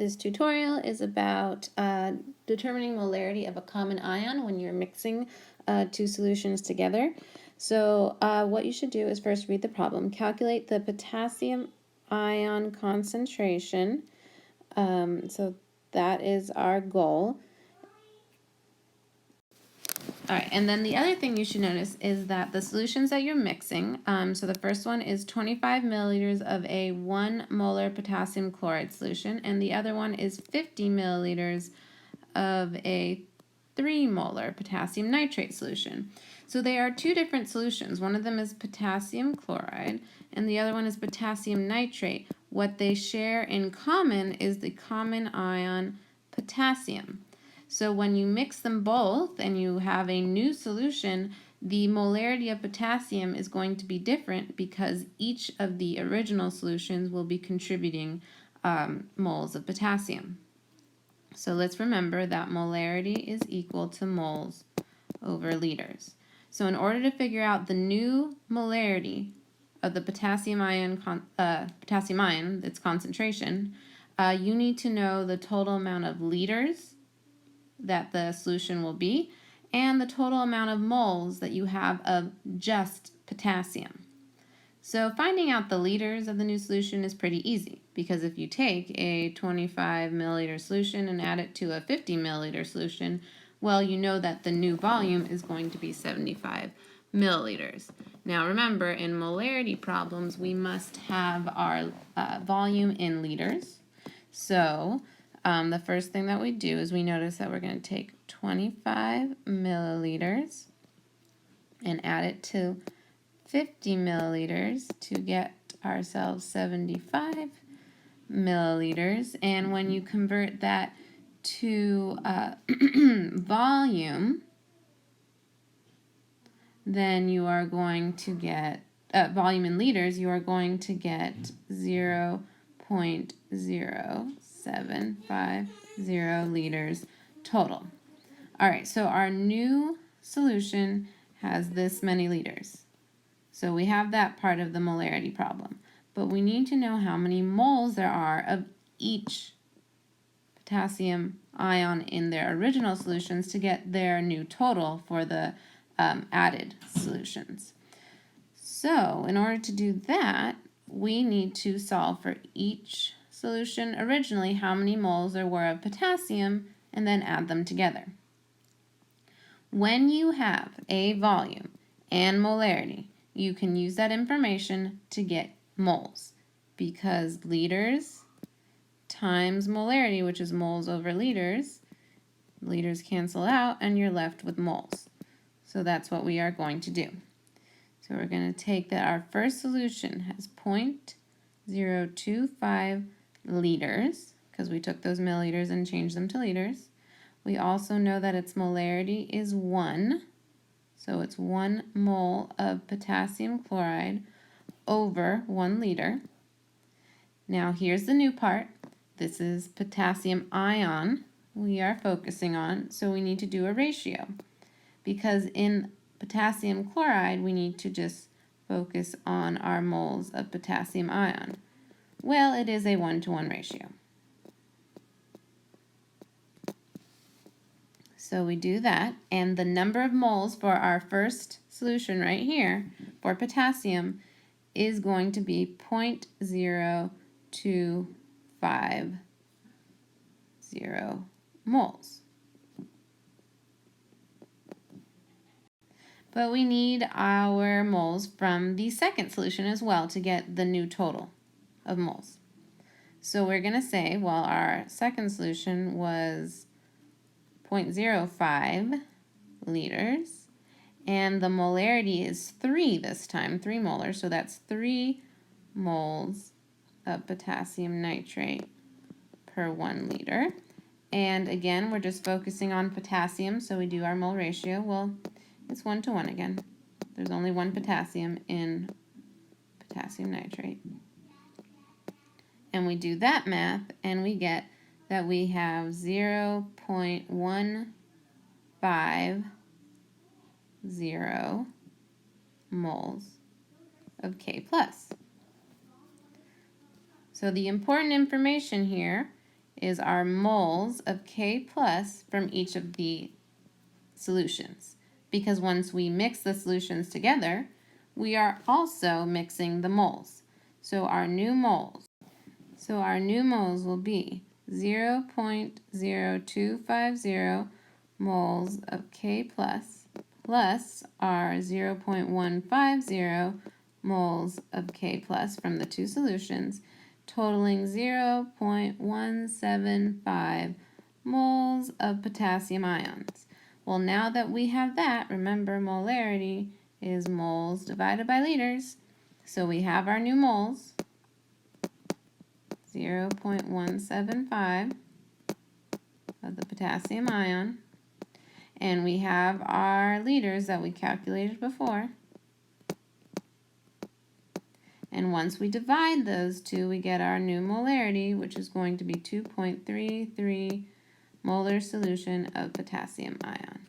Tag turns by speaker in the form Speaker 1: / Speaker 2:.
Speaker 1: This tutorial is about determining molarity of a common ion when you're mixing two solutions together. So what you should do is first read the problem. Calculate the potassium ion concentration. So that is our goal. All right, and then the other thing you should notice is that the solutions that you're mixing, so the first one is 25 milliliters of a 1 molar potassium chloride solution, and the other one is 50 milliliters of a 3 molar potassium nitrate solution. So they are two different solutions. One of them is potassium chloride, and the other one is potassium nitrate. What they share in common is the common ion potassium. So when you mix them both and you have a new solution, the molarity of potassium is going to be different because each of the original solutions will be contributing moles of potassium. So let's remember that molarity is equal to moles over liters. So in order to figure out the new molarity of the potassium ion, its concentration, you need to know the total amount of liters that the solution will be, and the total amount of moles that you have of just potassium. So finding out the liters of the new solution is pretty easy, because if you take a 25 milliliter solution and add it to a 50 milliliter solution, well, you know that the new volume is going to be 75 milliliters. Now remember, in molarity problems, we must have our volume in liters. So the first thing that we do is we notice that we're going to take 25 milliliters and add it to 50 milliliters to get ourselves 75 milliliters. And when you convert that to volume, then you are going to get volume in liters, you are going to get 0.0750 liters total. All right, so our new solution has this many liters. So we have that part of the molarity problem. But we need to know how many moles there are of each potassium ion in their original solutions to get their new total for the added solutions. So in order to do that, we need to solve for each solution originally how many moles there were of potassium and then add them together. When you have a volume and molarity, you can use that information to get moles, because liters times molarity, which is moles over liters cancel out and you're left with moles. So that's what we are going to do. So we're going to take that our first solution has 0.025 liters, because we took those milliliters and changed them to liters. We also know that its molarity is 1, so it's 1 mole of potassium chloride over 1 liter. Now here's the new part. This is potassium ion we are focusing on, so we need to do a ratio, because in potassium chloride we need to just focus on our moles of potassium ion. Well, it is a 1-to-1 ratio. So we do that, and the number of moles for our first solution right here for potassium is going to be 0.0250 moles. But we need our moles from the second solution as well to get the new total of moles. So we're going to say, well, our second solution was 0.05 liters, and the molarity is 3 this time, 3 molar, so that's 3 moles of potassium nitrate per 1 liter. And again, we're just focusing on potassium, so we do our mole ratio. Well, it's 1-to-1 again. There's only 1 potassium in potassium nitrate. And we do that math, and we get that we have 0.150 moles of K+. So the important information here is our moles of K plus from each of the solutions. Because once we mix the solutions together, we are also mixing the moles. So our new moles will be 0.0250 moles of K plus our 0.150 moles of K plus from the two solutions, totaling 0.175 moles of potassium ions. Well, now that we have that, remember molarity is moles divided by liters. So we have our new moles, 0.175 of the potassium ion, and we have our liters that we calculated before. And once we divide those two, we get our new molarity, which is going to be 2.33 molar solution of potassium ion.